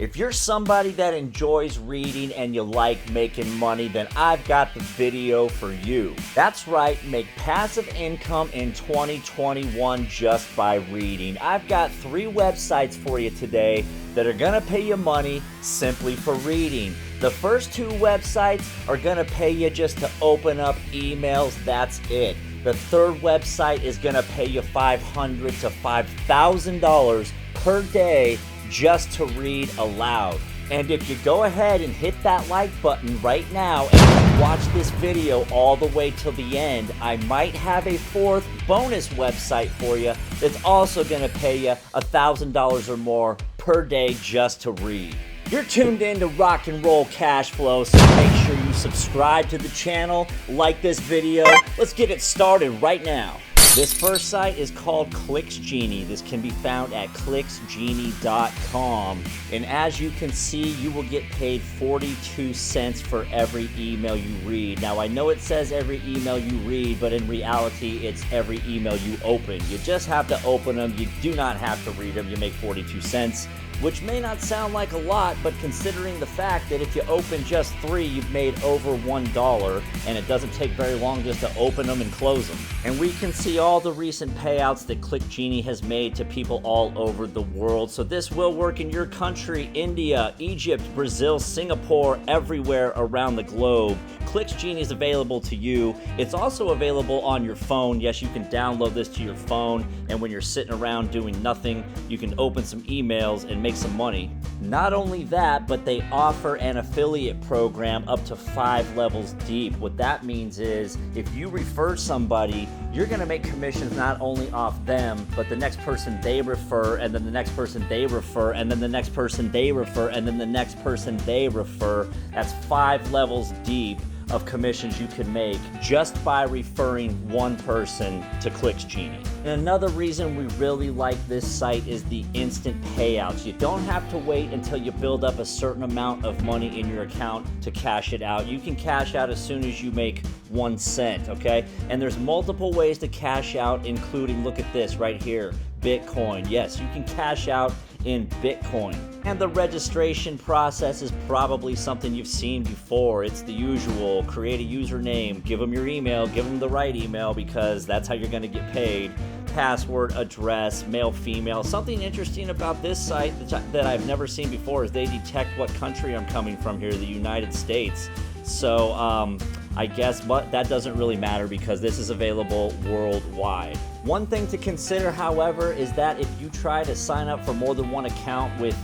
If you're somebody that enjoys reading and you like making money, then I've got the video for you. That's right, make passive income in 2021 just by reading. I've got 3 websites for you today that are gonna pay you money simply for reading. The first 2 websites are gonna pay you just to open up emails, that's it. The third website is gonna pay you $500 to $5,000 per day just to read aloud. And if you go ahead and hit that like button right now and watch this video all the way till the end, I might have a 4th bonus website for you that's also gonna pay you $1,000 or more per day just to read. You're tuned in to Rock and Roll Cash Flow, so make sure you subscribe to the channel, like this video. Let's get it started right now. This first site is called Genie. This can be found at acxcom. And as you can see, you will get paid 42 cents for every email you read. Now, I know it says every email you read, but in reality, it's every email you open. You just have to open them. You do not have to read them. You make 42 cents. Which may not sound like a lot, but considering the fact that if you open just 3, you've made over $1, and it doesn't take very long just to open them and close them. And we can see all the recent payouts that Genie has made to people all over the world. So this will work in your country, India, Egypt, Brazil, Singapore, everywhere around the globe. Genie is available to you. It's also available on your phone. Yes, you can download this to your phone, and when you're sitting around doing nothing, you can open some emails and make some money. Not only that, but they offer an affiliate program up to 5 levels deep. What that means is if you refer somebody, you're going to make commissions not only off them, but the next person they refer, and then the next person they refer, and then the next person they refer, and then the next person they refer. That's 5 levels deep of commissions you can make just by referring one person to Genie. And another reason we really like this site is the instant payouts. You don't have to wait until you build up a certain amount of money in your account to cash it out. You can cash out as soon as you make 1 cent, okay? And there's multiple ways to cash out, including, look at this right here, Bitcoin. Yes, you can cash out in Bitcoin. And the registration process is probably something you've seen before. It's the usual: create a username, give them your email, give them the right email because that's how you're going to get paid. Password, address, male, female. Something interesting about this site that I've never seen before is they detect what country I'm coming from here, the United States. So I guess that doesn't really matter because this is available worldwide. One thing to consider, however, is that if you try to sign up for more than one account with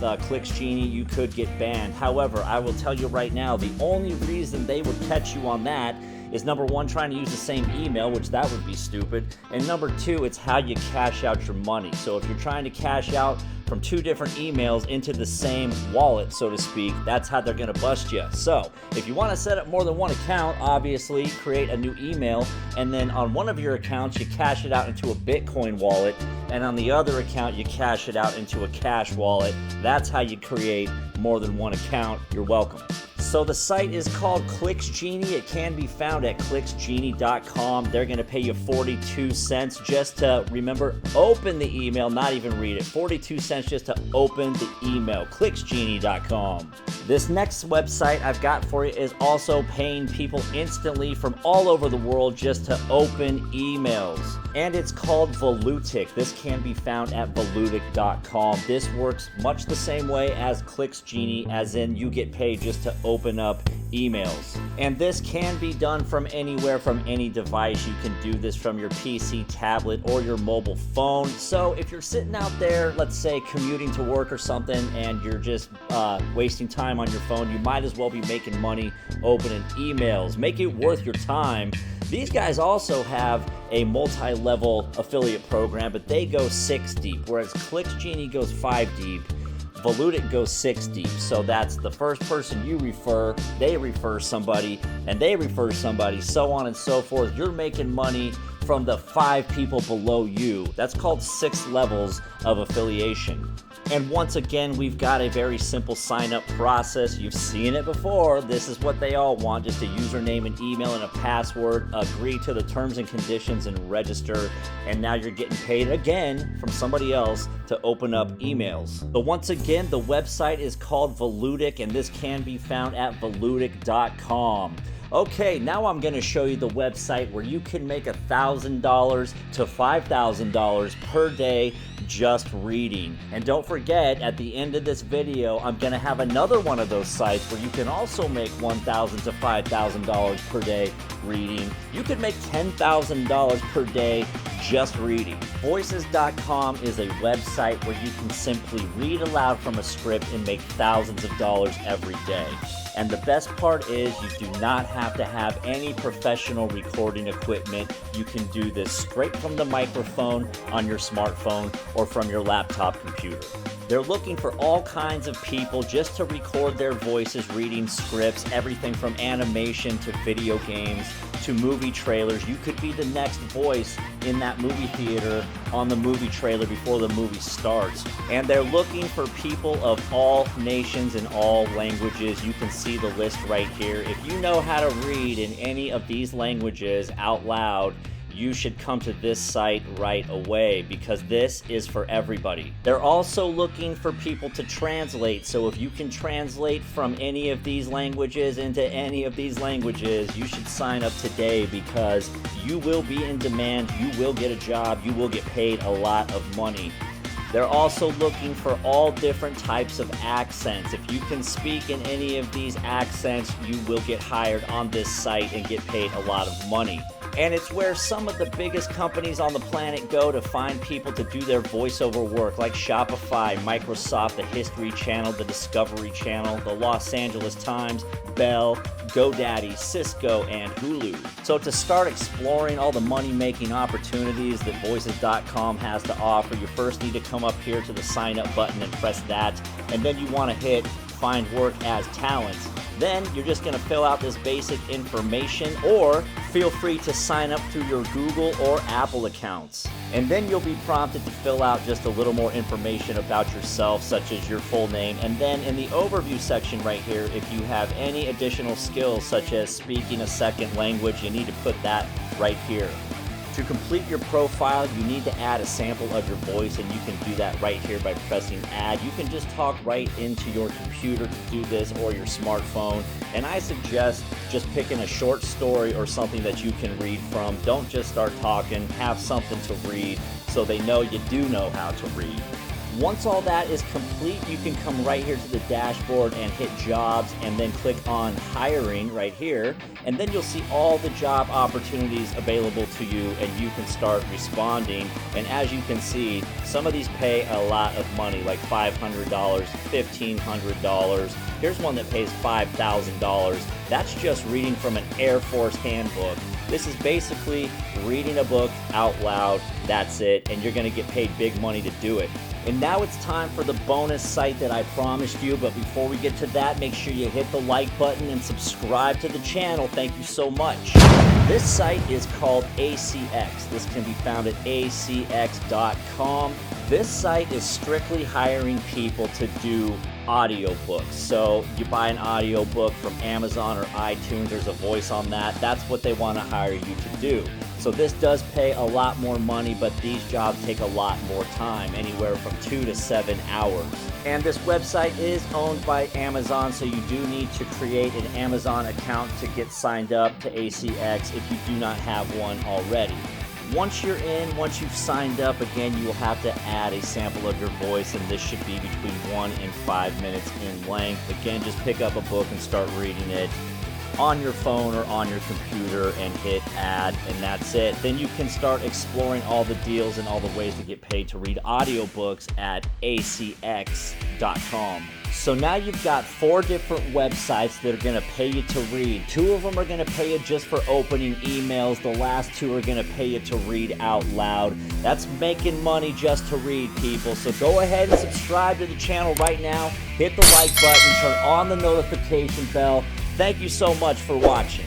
Genie, you could get banned. However, I will tell you right now, the only reason they would catch you on that is number 1, trying to use the same email, which that would be stupid, and number 2, it's how you cash out your money. So if you're trying to cash out from 2 different emails into the same wallet, so to speak, that's how they're going to bust you. So if you want to set up more than one account, obviously create a new email, and then on one of your accounts you cash it out into a Bitcoin wallet, and on the other account you cash it out into a cash wallet. That's how you create more than one account. You're welcome. So the site is called Genie. It can be found at clicksgenie.com. They're going to pay you 42 cents just to, remember, open the email, not even read it. 42 cents just to open the email. clicksgenie.com. This next website I've got for you is also paying people instantly from all over the world just to open emails. And it's called Volutic. This can be found at volutic.com. This works much the same way as Genie, as in you get paid just to open up emails. And this can be done from anywhere, from any device. You can do this from your PC, tablet, or your mobile phone. So if you're sitting out there, let's say commuting to work or something, and you're just wasting time on your phone, you might as well be making money opening emails. Make it worth your time. These guys also have a multi-level affiliate program, but they go 6 deep, whereas Genie goes 5 deep. Volutic goes 6 deep, so that's the first person you refer, they refer somebody, and they refer somebody, so on and so forth. You're making money from the 5 people below you. That's called 6 levels of affiliation. And once again, we've got a very simple sign-up process. You've seen it before. This is what they all want, just a username, an email, and a password. Agree to the terms and conditions and register. And now you're getting paid again from somebody else to open up emails. But once again, the website is called Volutic, and this can be found at volutic.com. Okay, now I'm going to show you the website where you can make $1,000 to $5,000 per day just reading. And don't forget, at the end of this video, I'm going to have another one of those sites where you can also make $1,000 to $5,000 per day reading. You could make $10,000 per day just reading. Voices.com is a website where you can simply read aloud from a script and make thousands of dollars every day. And the best part is you do not have to have any professional recording equipment. You can do this straight from the microphone on your smartphone or from your laptop computer. They're looking for all kinds of people just to record their voices reading scripts, everything from animation to video games to movie trailers. You could be the next voice in that movie theater on the movie trailer before the movie starts. And they're looking for people of all nations and all languages. You can see the list right here. If you know how to read in any of these languages out loud, you should come to this site right away because this is for everybody. They're also looking for people to translate, so if you can translate from any of these languages into any of these languages, you should sign up today because you will be in demand, you will get a job, you will get paid a lot of money. They're also looking for all different types of accents. If you can speak in any of these accents, you will get hired on this site and get paid a lot of money. And it's where some of the biggest companies on the planet go to find people to do their voiceover work, like Shopify, Microsoft, the History Channel, the Discovery Channel, the Los Angeles Times, Bell, GoDaddy, Cisco, and Hulu. So to start exploring all the money-making opportunities that Voices.com has to offer, you first need to come up here to the sign up button and press that, and then you want to hit Find Work as Talent. Then you're just going to fill out this basic information, or feel free to sign up through your Google or Apple accounts. And then you'll be prompted to fill out just a little more information about yourself, such as your full name. And then in the overview section right here, if you have any additional skills, such as speaking a second language, you need to put that right here. To complete your profile, you need to add a sample of your voice, and you can do that right here by pressing add. You can just talk right into your computer to do this, or your smartphone. And I suggest just picking a short story or something that you can read from. Don't just start talking, have something to read so they know you do know how to read. Once all that is complete, you can come right here to the dashboard and hit jobs, and then click on hiring right here, and then you'll see all the job opportunities available to you, and you can start responding. And as you can see, some of these pay a lot of money, like $500, $1,500. Here's one that pays $5,000. That's just reading from an Air Force handbook. This is basically reading a book out loud. That's it, and you're going to get paid big money to do it. And now it's time for the bonus site that I promised you, but before we get to that, make sure you hit the like button and subscribe to the channel. Thank you so much. This site is called ACX. This can be found at acx.com. This site is strictly hiring people to do audiobooks. So you buy an audiobook from Amazon or iTunes, there's a voice on that. That's what they want to hire you to do. So this does pay a lot more money, but these jobs take a lot more time, anywhere from 2 to 7 hours. And this website is owned by Amazon, so you do need to create an Amazon account to get signed up to ACX if you do not have one already. Once you're in, once you've signed up, again, you will have to add a sample of your voice, and this should be between 1 and 5 minutes in length. Again, just pick up a book and start reading it on your phone or on your computer and hit add, and that's it. Then you can start exploring all the deals and all the ways to get paid to read audiobooks at acx.com. So now you've got 4 different websites that are going to pay you to read. 2 of them are going to pay you just for opening emails. The last 2 are going to pay you to read out loud. That's making money just to read, people. So go ahead and subscribe to the channel right now. Hit the like button, turn on the notification bell. Thank you so much for watching.